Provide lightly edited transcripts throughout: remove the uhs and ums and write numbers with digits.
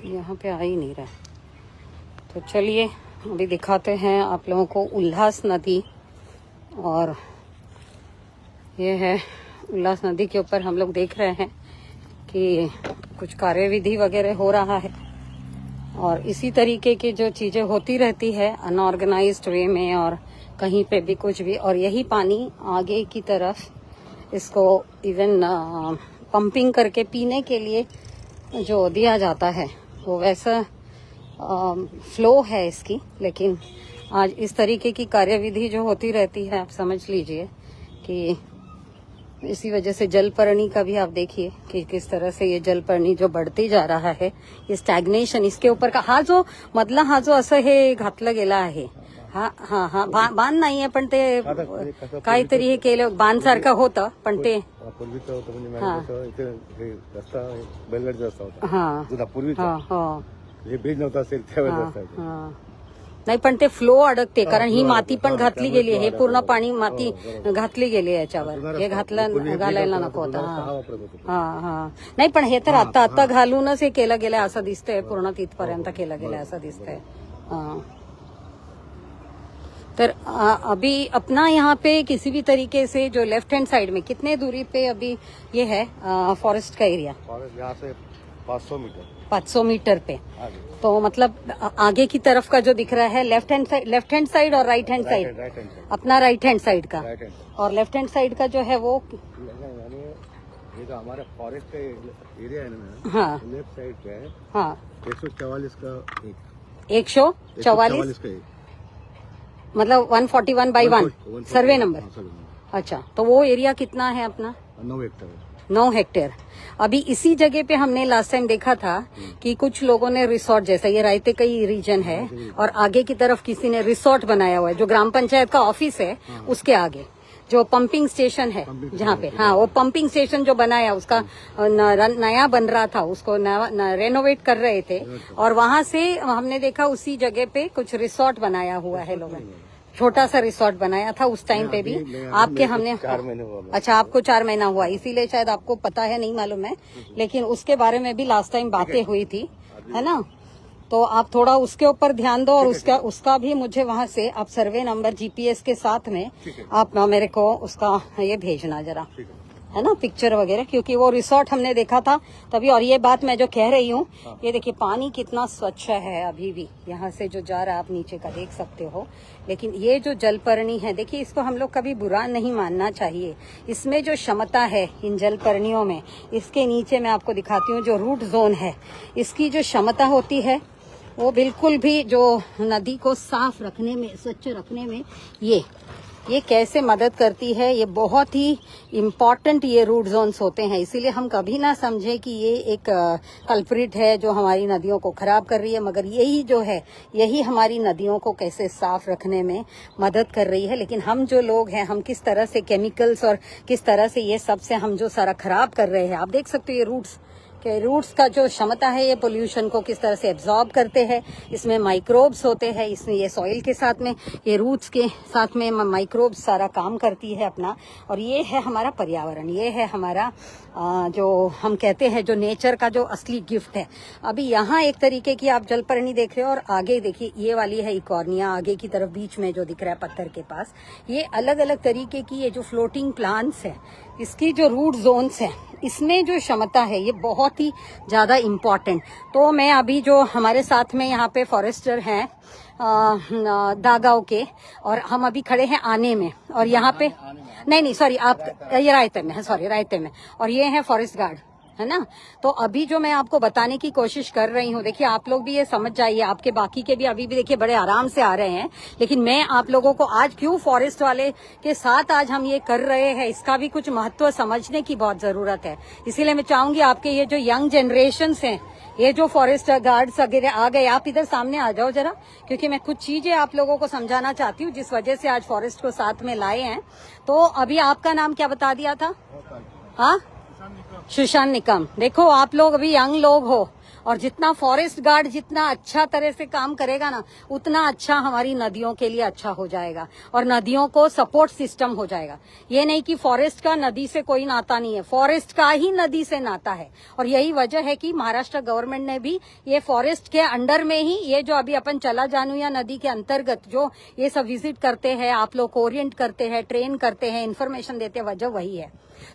यहाँ पे आ ही नहीं रहा। तो चलिए अभी दिखाते हैं आप लोगों को उल्लास नदी। और ये है उल्लास नदी के ऊपर हम लोग देख रहे हैं कि कुछ कार्यविधि वगैरह हो रहा है और इसी तरीके की जो चीजें होती रहती है अनऑर्गेनाइज्ड वे में और कहीं पे भी कुछ भी। और यही पानी आगे की तरफ इसको इवन पंपिंग करके पीने के लिए जो दिया जाता है वो वैसा फ्लो है इसकी। लेकिन आज इस तरीके की कार्यविधि जो होती रहती है आप समझ लीजिए कि इसी वजह से जलपर्णी का भी आप देखिए कि किस तरह से ये जलपर्णी जो बढ़ती जा रहा है, ये स्टॅग्नेशन इसके ऊपर का हा जो मधला हा जो असं हे घातलं गेला आहे हा हा हा बांध नाही आहे पण ते काहीतरी हे केलं बांध सारखं होतं पण ते पूर्वीचं होतं म्हणजे इथे हे रस्ता बैलगाडीचा रस्ता होता हा पूर्वीचा हे ब्रिज नव्हता असेल त्यावेळेस नाही पण ते फ्लो अडकते कारण ही माती पण घातली गेली आहे, हे पूर्ण पाणी माती घातली गेली आहे याच्यावर, हे घालायला नको होतं. हा हा नाही पण हे तर आता घालूनच हे केलं गेलंय असं दिसतंय, पूर्ण तिथपर्यंत केलं गेलंय असं दिसतंय. तर अभी अपना यहाँ पे किसी भी तरीके से जो लेफ्ट हैंड साइड में कितने दूरी पे अभी ये है फॉरेस्ट का एरिया? यहाँ से 500 मीटर पे. तो मतलब आगे की तरफ का जो दिख रहा है लेफ्ट हैंड साइड और राइट हैंड साइड, अपना राइट हैंड साइड का, और लेफ्ट हैंड साइड का जो है वो ये तो हमारा फॉरेस्ट का एरिया है ना. हाँ लेफ्ट साइड पे है. हाँ 144 का 144 का एक, मतलब 141/1 सर्वे नंबर. अच्छा तो वो एरिया कितना है अपना? 9 हेक्टेयर. अभी इसी जगह पे हमने लास्ट टाइम देखा था कि कुछ लोगों ने रिसोर्ट जैसा, ये रायते का ही रीजन है और आगे की तरफ किसी ने रिसोर्ट बनाया हुआ है जो ग्राम पंचायत का ऑफिस है उसके आगे जो पंपिंग स्टेशन है जहाँ पे, हाँ वो पंपिंग स्टेशन जो बनाया उसका नया बन रहा था, उसको रेनोवेट कर रहे थे और वहां से हमने देखा उसी जगह पे कुछ रिसोर्ट बनाया हुआ है लोगों ने, छोटा सा रिसोर्ट बनाया था उस टाइम पे भी आपके हमने 4 महीने हुआ. अच्छा आपको 4 महीना हुआ इसीलिए शायद आपको पता है, नहीं मालूम है, लेकिन उसके बारे में भी लास्ट टाइम बातें हुई थी है ना. तो आप थोड़ा उसके ऊपर ध्यान दो और उसका भी मुझे वहां से आप सर्वे नंबर जीपीएस के साथ में आप मेरे को उसका ये भेजना जरा, है ना, पिक्चर वगैरह, क्योंकि वो रिसोर्ट हमने देखा था तभी. और ये बात मैं जो कह रही हूँ, ये देखिए पानी कितना स्वच्छ है अभी भी, यहाँ से जो जा रहा है आप नीचे का देख सकते हो. लेकिन ये जो जलपर्णी है देखिए, इसको हम लोग कभी बुरा नहीं मानना चाहिए. इसमें जो क्षमता है इन जलपर्णियों में, इसके नीचे मैं आपको दिखाती हूँ जो रूट जोन है, इसकी जो क्षमता होती है वो बिल्कुल भी जो नदी को साफ रखने में, स्वच्छ रखने में ये कैसे मदद करती है. ये बहुत ही इम्पोर्टेंट ये रूट जोन्स होते हैं. इसीलिए हम कभी ना समझे कि ये एक कल्प्रिट है जो हमारी नदियों को खराब कर रही है, मगर यही जो है यही हमारी नदियों को कैसे साफ रखने में मदद कर रही है. लेकिन हम जो लोग हैं, हम किस तरह से केमिकल्स और किस तरह से ये सब से हम जो सारा खराब कर रहे हैं. आप देख सकते हो ये रूट्स का जो क्षमता है, ये पोल्यूशन को किस तरह से एब्जॉर्ब करते हैं. इसमें माइक्रोब्स होते हैं, इसमें ये सॉइल के साथ में, ये रूट्स के साथ में माइक्रोब्स सारा काम करती है अपना. और ये है हमारा पर्यावरण, ये है हमारा जो हम कहते हैं जो नेचर का जो असली गिफ्ट है. अभी यहाँ एक तरीके की आप जलपर्णी देख रहे हो और आगे देखिए ये वाली है इकॉर्निया, आगे की तरफ बीच में जो दिख रहा है पत्थर के पास, ये अलग अलग तरीके की ये जो फ्लोटिंग प्लांट्स है, इसकी जो रूट जोन्स है, इसमें जो क्षमता है ये बहुत ही ज्यादा इम्पोर्टेंट. तो मैं अभी जो हमारे साथ में यहाँ पे फॉरेस्टर हैं दागांव के, और हम अभी खड़े हैं आने में, और यहाँ पे नहीं सॉरी आप ये रायते में है, सॉरी रायते में, और ये है फॉरेस्ट गार्ड, है ना. तो अभी जो मैं आपको बताने की कोशिश कर रही हूँ, देखिए आप लोग भी ये समझ जाइए, आपके बाकी के भी अभी भी देखिए बड़े आराम से आ रहे हैं, लेकिन मैं आप लोगों को आज क्यों फॉरेस्ट वाले के साथ आज हम ये कर रहे हैं, इसका भी कुछ महत्व समझने की बहुत जरूरत है. इसीलिए मैं चाहूंगी आपके ये जो यंग जनरेशन हैं, ये जो फॉरेस्ट गार्ड्स वगैरह आ गए, आप इधर सामने आ जाओ जरा, क्योंकि मैं कुछ चीजें आप लोगों को समझाना चाहती हूँ जिस वजह से आज फॉरेस्ट को साथ में लाए हैं. तो अभी आपका नाम क्या बता दिया था? हाँ, सुशांत निकम. देखो आप लोग अभी यंग लोग हो और जितना फॉरेस्ट गार्ड जितना अच्छा तरह से काम करेगा ना, उतना अच्छा हमारी नदियों के लिए अच्छा हो जाएगा और नदियों को सपोर्ट सिस्टम हो जाएगा। ये नहीं कि फॉरेस्ट का नदी से कोई नाता नहीं है, फॉरेस्ट का ही नदी से नाता है। और यही वजह है कि महाराष्ट्र गवर्नमेंट ने भी ये फॉरेस्ट के अंडर में ही ये जो अभी अपन चला जानुया नदी के अंतर्गत जो ये सब विजिट करते हैं, आप लोग को ओरिएंट करते हैं, ट्रेन करते हैं, इन्फॉर्मेशन देते हैं, वजह वही है।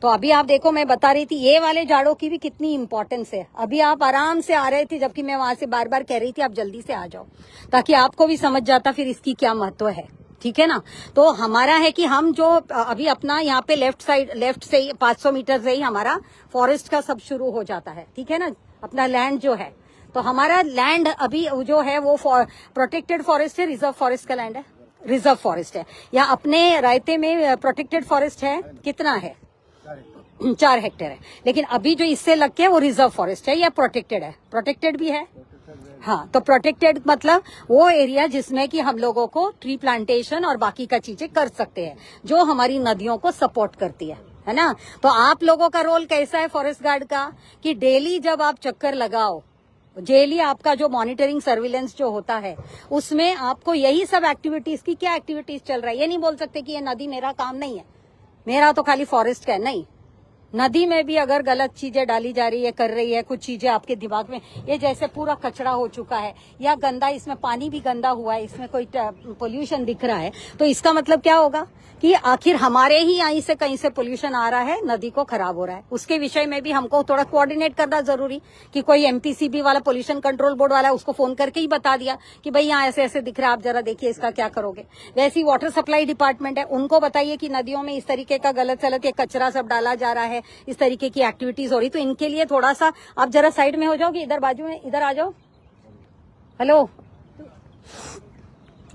तो अभी आप देखो, मैं बता रही थी ये वाले झाड़ों की भी कितनी इंपॉर्टेंस है। अभी आप आराम से आ रहे थे, जबकि मैं वहां से बार बार कह रही थी आप जल्दी से आ जाओ, ताकि आपको भी समझ जाता फिर इसकी क्या महत्व है। ठीक है ना। तो हमारा है कि हम जो अभी अपना यहाँ पे लेफ्ट से ही 500 मीटर से ही हमारा फॉरेस्ट का सब शुरू हो जाता है। ठीक है ना, अपना लैंड जो है, तो हमारा लैंड अभी जो है वो प्रोटेक्टेड फॉरेस्ट है, रिजर्व फॉरेस्ट का लैंड है, रिजर्व फॉरेस्ट है। या अपने रायते में प्रोटेक्टेड फॉरेस्ट है, कितना है, 4 हेक्टेयर है। लेकिन अभी जो इससे लग के वो रिजर्व फॉरेस्ट है या प्रोटेक्टेड है, प्रोटेक्टेड भी है। हाँ, तो प्रोटेक्टेड मतलब वो एरिया जिसमें कि हम लोगों को ट्री प्लांटेशन और बाकी का चीजें कर सकते हैं, जो हमारी नदियों को सपोर्ट करती है ना। तो आप लोगों का रोल कैसा है फॉरेस्ट गार्ड का, कि डेली जब आप चक्कर लगाओ, डेली आपका जो मॉनिटरिंग सर्विलेंस जो होता है, उसमें आपको यही सब एक्टिविटीज की क्या एक्टिविटीज चल रहा है। ये नहीं बोल सकते कि ये नदी मेरा काम नहीं है, मेरा तो खाली फॉरेस्ट का है। नहीं, नदी में भी अगर गलत चीजें डाली जा रही है, कर रही है, कुछ चीजें आपके दिमाग में, ये जैसे पूरा कचरा हो चुका है या गंदा, इसमें पानी भी गंदा हुआ है, इसमें कोई पोल्यूशन दिख रहा है, तो इसका मतलब क्या होगा कि आखिर हमारे ही यहीं से कहीं से पोल्यूशन आ रहा है, नदी को खराब हो रहा है। उसके विषय में भी हमको थोड़ा कोऑर्डिनेट करना जरूरी, कि कोई एमपीसीबी वाला, पोल्यूशन कंट्रोल बोर्ड वाला, उसको फोन करके ही बता दिया कि भाई यहाँ ऐसे ऐसे दिख रहा है, आप जरा देखिए इसका क्या करोगे। वैसे ही वाटर सप्लाई डिपार्टमेंट है, उनको बताइए कि नदियों में इस तरीके का गलत सलत ये कचरा सब डाला जा रहा है, इस तरीके की एक्टिविटीज हो रही, तो इनके लिए थोड़ा सा आप जरा साइड में हो जाओगे, इधर बाजू में, इधर आ जाओ। हेलो।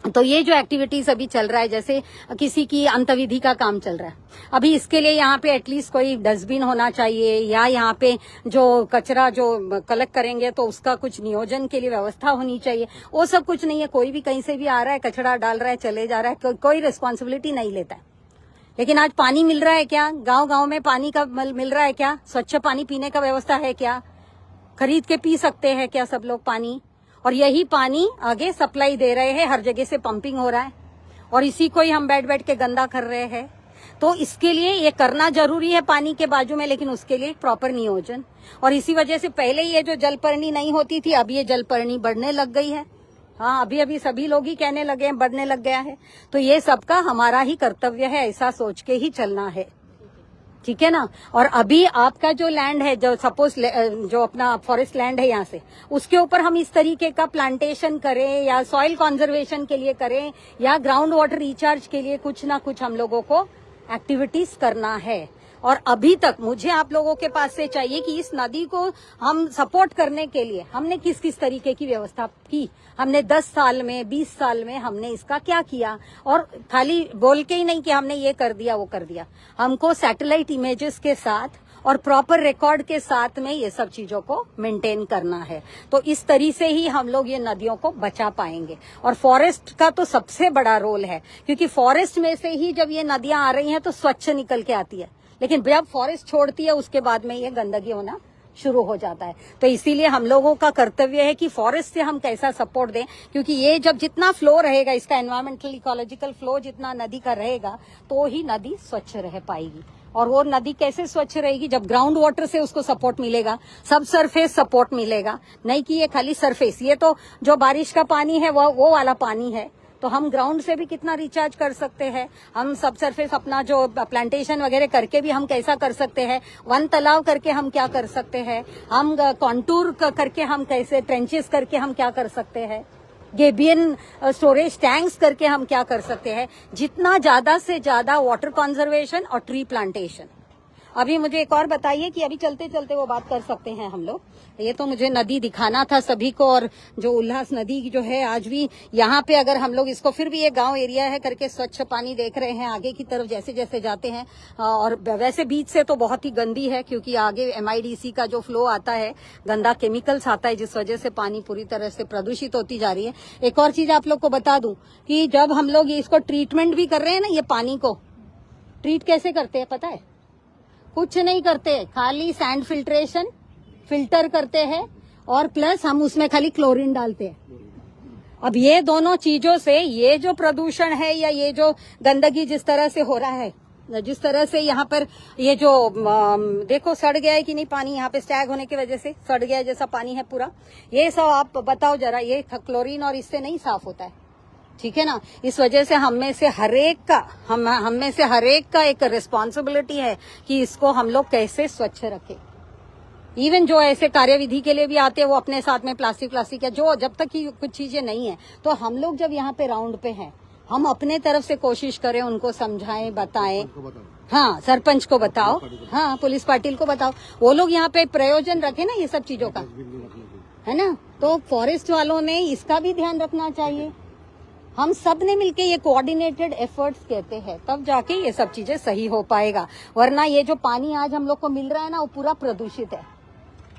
तो ये जो एक्टिविटीज अभी चल रहा है, जैसे किसी की अंतविधि का काम चल रहा है, अभी इसके लिए यहाँ पे एटलीस्ट कोई डस्टबिन होना चाहिए, या यहाँ पे जो कचरा जो कलेक्ट करेंगे तो उसका कुछ नियोजन के लिए व्यवस्था होनी चाहिए। वो सब कुछ नहीं है, कोई भी कहीं से भी आ रहा है, कचरा डाल रहा है, चले जा रहा है, कोई रिस्पॉन्सिबिलिटी नहीं लेता है। लेकिन आज पानी मिल रहा है क्या, गांव-गांव में पानी का मिल रहा है क्या, स्वच्छ पानी पीने का व्यवस्था है क्या, खरीद के पी सकते हैं क्या सब लोग पानी, और यही पानी आगे सप्लाई दे रहे हैं, हर जगह से पंपिंग हो रहा है, और इसी को ही हम बैठ के गंदा कर रहे हैं। तो इसके लिए ये करना जरूरी है पानी के बाजू में, लेकिन उसके लिए प्रॉपर नियोजन। और इसी वजह से पहले ये जो जलपर्णी नहीं होती थी, अब ये जलपर्णी बढ़ने लग गई है। हाँ, अभी सभी लोग ही कहने लगे हैं, बढ़ने लग गया है। तो ये सबका हमारा ही कर्तव्य है, ऐसा सोच के ही चलना है। ठीक है ना। और अभी आपका जो लैंड है, जो सपोज जो अपना फॉरेस्ट लैंड है यहाँ से, उसके ऊपर हम इस तरीके का प्लांटेशन करें, या सॉइल कंजर्वेशन के लिए करें, या ग्राउंड वाटर रिचार्ज के लिए कुछ ना कुछ हम लोगों को एक्टिविटीज करना है। और अभी तक मुझे आप लोगों के पास से चाहिए कि इस नदी को हम सपोर्ट करने के लिए हमने किस किस तरीके की व्यवस्था की, हमने 10 साल में, 20 साल में हमने इसका क्या किया। और खाली बोल के ही नहीं कि हमने ये कर दिया वो कर दिया, हमको सैटेलाइट इमेजेस के साथ और प्रॉपर रिकॉर्ड के साथ में ये सब चीजों को मेंटेन करना है। तो इस तरीके से ही हम लोग ये नदियों को बचा पाएंगे। और फॉरेस्ट का तो सबसे बड़ा रोल है, क्योंकि फॉरेस्ट में से ही जब ये नदियां आ रही हैं तो स्वच्छ निकल के आती है, लेकिन जब फॉरेस्ट छोड़ती है उसके बाद में ये गंदगी होना शुरू हो जाता है। तो इसीलिए हम लोगों का कर्तव्य है कि फॉरेस्ट से हम कैसा सपोर्ट दें, क्योंकि ये जब जितना फ्लो रहेगा, इसका एनवायरमेंटल इकोलॉजिकल फ्लो जितना नदी का रहेगा, तो ही नदी स्वच्छ रह पाएगी। और वो नदी कैसे स्वच्छ रहेगी, जब ग्राउंड वाटर से उसको सपोर्ट मिलेगा, सब सरफेस सपोर्ट मिलेगा, नहीं कि ये खाली सरफेस, ये तो जो बारिश का पानी है वो वाला पानी है। तो हम ग्राउंड से भी कितना रिचार्ज कर सकते हैं, हम सब सरफेस अपना जो प्लांटेशन वगैरह करके भी हम कैसा कर सकते हैं, वन तालाब करके हम क्या कर सकते हैं, हम कॉन्टूर करके हम कैसे, ट्रेंचेस करके हम क्या कर सकते हैं, गेबियन स्टोरेज टैंक्स करके हम क्या कर सकते हैं। जितना ज्यादा से ज्यादा वाटर कंजर्वेशन और ट्री प्लांटेशन। अभी मुझे एक और बताइए कि अभी चलते चलते वो बात कर सकते हैं हम लोग। ये तो मुझे नदी दिखाना था सभी को, और जो उल्लास नदी जो है आज भी यहाँ पे, अगर हम लोग इसको, फिर भी ये गांव एरिया है करके स्वच्छ पानी देख रहे हैं आगे की तरफ जैसे जैसे जाते हैं। और वैसे बीच से तो बहुत ही गंदी है, क्योंकि आगे MIDC का जो फ्लो आता है, गंदा केमिकल्स आता है, जिस वजह से पानी पूरी तरह से प्रदूषित होती जा रही है। एक और चीज आप लोग को बता दूं कि जब हम लोग इसको ट्रीटमेंट भी कर रहे हैं ना, ये पानी को ट्रीट कैसे करते हैं पता है? कुछ नहीं करते, खाली सैंड फिल्टर करते हैं और प्लस हम उसमें खाली क्लोरीन डालते हैं। अब ये दोनों चीजों से ये जो प्रदूषण है या ये जो गंदगी जिस तरह से हो रहा है, जिस तरह से यहाँ पर ये जो देखो सड़ गया है कि नहीं पानी, यहाँ पे स्टैग होने की वजह से सड़ गया है जैसा पानी है पूरा, ये सब आप बताओ जरा, ये क्लोरीन और इससे नहीं साफ होता है, ठीक है ना। इस वजह से हम में से हरेक का एक रिस्पॉन्सिबिलिटी है कि इसको हम लोग कैसे स्वच्छ रखें। इवन जो ऐसे कार्यविधि के लिए भी आते हैं वो अपने साथ में प्लास्टिक या जो, जब तक की कुछ चीजें नहीं है, तो हम लोग जब यहाँ पे राउंड पे हैं, हम अपने तरफ से कोशिश करें, उनको समझाएं, बताएं। हाँ, सरपंच को बताओ, हाँ पुलिस पाटिल को बताओ, वो लोग यहाँ पे प्रयोजन रखे ना ये सब चीजों का, है ना। तो फॉरेस्ट वालों ने इसका भी ध्यान रखना चाहिए। हम सब ने मिलके ये कोऑर्डिनेटेड एफर्ट्स कहते हैं, तब जाके ये सब चीजें सही हो पाएगा। वरना ये जो पानी आज हम लोग को मिल रहा है ना, वो पूरा प्रदूषित है।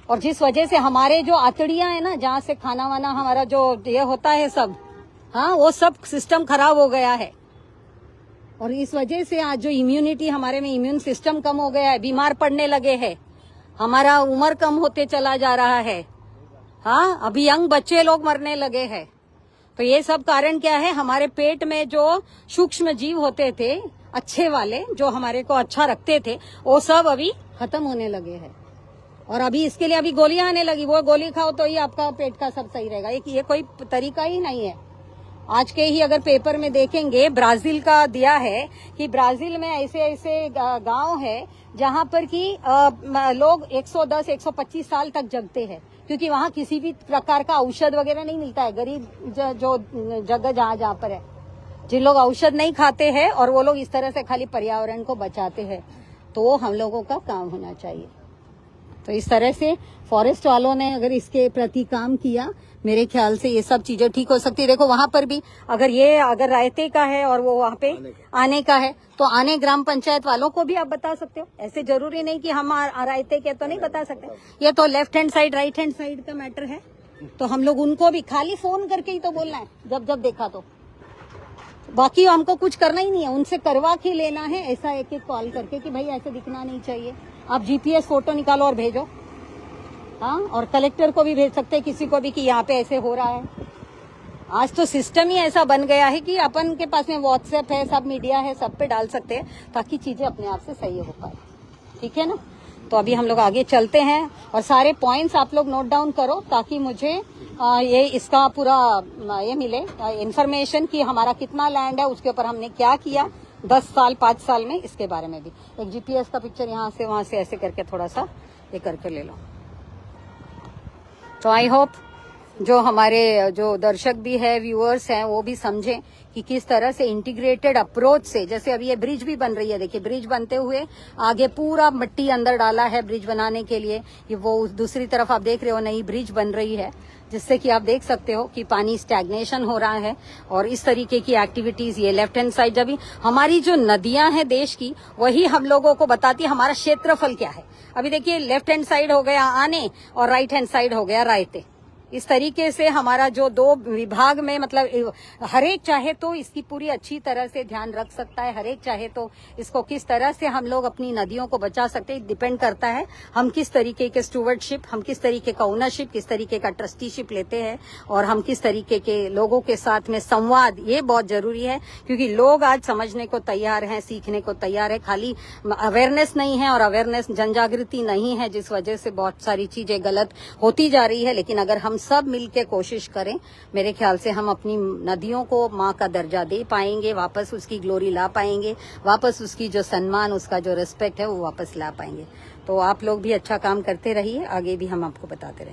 और जिस वजह से हमारे जो आतड़ियां है ना, जहाँ से खाना वाना हमारा जो ये होता है सब, हाँ वो सब सिस्टम खराब हो गया है। और इस वजह से आज जो इम्यूनिटी हमारे में, इम्यून सिस्टम कम हो गया है, बीमार पड़ने लगे हैं, हमारा उम्र कम होते चला जा रहा है। हाँ, अभी यंग बच्चे लोग मरने लगे हैं। तो ये सब कारण क्या है, हमारे पेट में जो सूक्ष्म जीव होते थे अच्छे वाले, जो हमारे को अच्छा रखते थे, वो सब अभी खत्म होने लगे हैं। और अभी इसके लिए अभी गोलियां आने लगी, वो गोली खाओ तो ही आपका पेट का सब सही रहेगा। ये कोई तरीका ही नहीं है। आज के ही अगर पेपर में देखेंगे, ब्राजील का दिया है कि ब्राजील में ऐसे ऐसे गांव है जहां पर कि लोग 110-125 साल तक जगते हैं, क्योंकि वहां किसी भी प्रकार का औषध वगैरह नहीं मिलता है। गरीब जो जगह जहाँ पर है, जिन लोग औषध नहीं खाते हैं, और वो लोग इस तरह से खाली पर्यावरण को बचाते हैं, तो वो हम लोगों का काम होना चाहिए। तो इस तरह से फॉरेस्ट वालों ने अगर इसके प्रति काम किया, मेरे ख्याल से ये सब चीजें ठीक हो सकती है। देखो वहां पर भी अगर रायते का है और वो वहां पे आने का है, तो आने ग्राम पंचायत वालों को भी आप बता सकते हो। ऐसे जरूरी नहीं कि हम रायते के तो नहीं बता सकते। ये तो left hand side right hand side का मैटर है, तो हम लोग उनको भी खाली फोन करके ही तो बोलना है जब जब देखा तो। बाकी हमको कुछ करना ही नहीं है, उनसे करवा के लेना है, ऐसा एक एक कॉल करके कि भाई ऐसे दिखना नहीं चाहिए, आप जीपीएस फोटो निकालो और भेजो। हाँ, और कलेक्टर को भी भेज सकते हैं, किसी को भी, कि यहाँ पे ऐसे हो रहा है। आज तो सिस्टम ही ऐसा बन गया है कि अपन के पास में व्हाट्सएप है, सब मीडिया है, सब पे डाल सकते हैं, ताकि चीजें अपने आप से सही हो पाए। ठीक है ना। तो अभी हम लोग आगे चलते हैं, और सारे पॉइंट्स आप लोग नोट डाउन करो, ताकि मुझे ये इसका पूरा ये मिले इन्फॉर्मेशन कि हमारा कितना लैंड है, उसके ऊपर हमने क्या किया 10 साल 5 साल में, इसके बारे में भी एक जीपीएस का पिक्चर यहाँ से वहां से ऐसे करके थोड़ा सा ये करके ले लो। तो आई होप जो हमारे जो दर्शक भी है, व्यूअर्स हैं, वो भी समझें कि किस तरह से इंटीग्रेटेड अप्रोच से, जैसे अभी ये ब्रिज भी बन रही है, देखिए ब्रिज बनते हुए आगे पूरा मिट्टी अंदर डाला है ब्रिज बनाने के लिए। ये वो दूसरी तरफ आप देख रहे हो नई ब्रिज बन रही है, जिससे कि आप देख सकते हो कि पानी स्टैग्नेशन हो रहा है। और इस तरीके की एक्टिविटीज, ये लेफ्ट हैंड साइड, जब हमारी जो नदियां हैं देश की, वही हम लोगों को बताती है हमारा क्षेत्रफल क्या है। अभी देखिए लेफ्ट हैंड साइड हो गया आने और राइट हैंड साइड हो गया रायते। इस तरीके से हमारा जो 2 विभाग में, मतलब हरेक चाहे तो इसकी पूरी अच्छी तरह से ध्यान रख सकता है, हरेक चाहे तो इसको किस तरह से हम लोग अपनी नदियों को बचा सकते हैं, डिपेंड करता है हम किस तरीके के स्टूवर्डशिप, हम किस तरीके का ओनरशिप, किस तरीके का ट्रस्टीशिप लेते हैं, और हम किस तरीके के लोगों के साथ में संवाद, ये बहुत जरूरी है। क्योंकि लोग आज समझने को तैयार हैं, सीखने को तैयार है, खाली अवेयरनेस नहीं है और अवेयरनेस जनजागृति नहीं है, जिस वजह से बहुत सारी चीजें गलत होती जा रही है। लेकिन अगर हम सब मिलके कोशिश करें, मेरे ख्याल से हम अपनी नदियों को माँ का दर्जा दे पाएंगे, वापस उसकी ग्लोरी ला पाएंगे, वापस उसकी जो सम्मान, उसका जो रिस्पेक्ट है वो वापस ला पाएंगे। तो आप लोग भी अच्छा काम करते रहिए, आगे भी हम आपको बताते रहेंगे।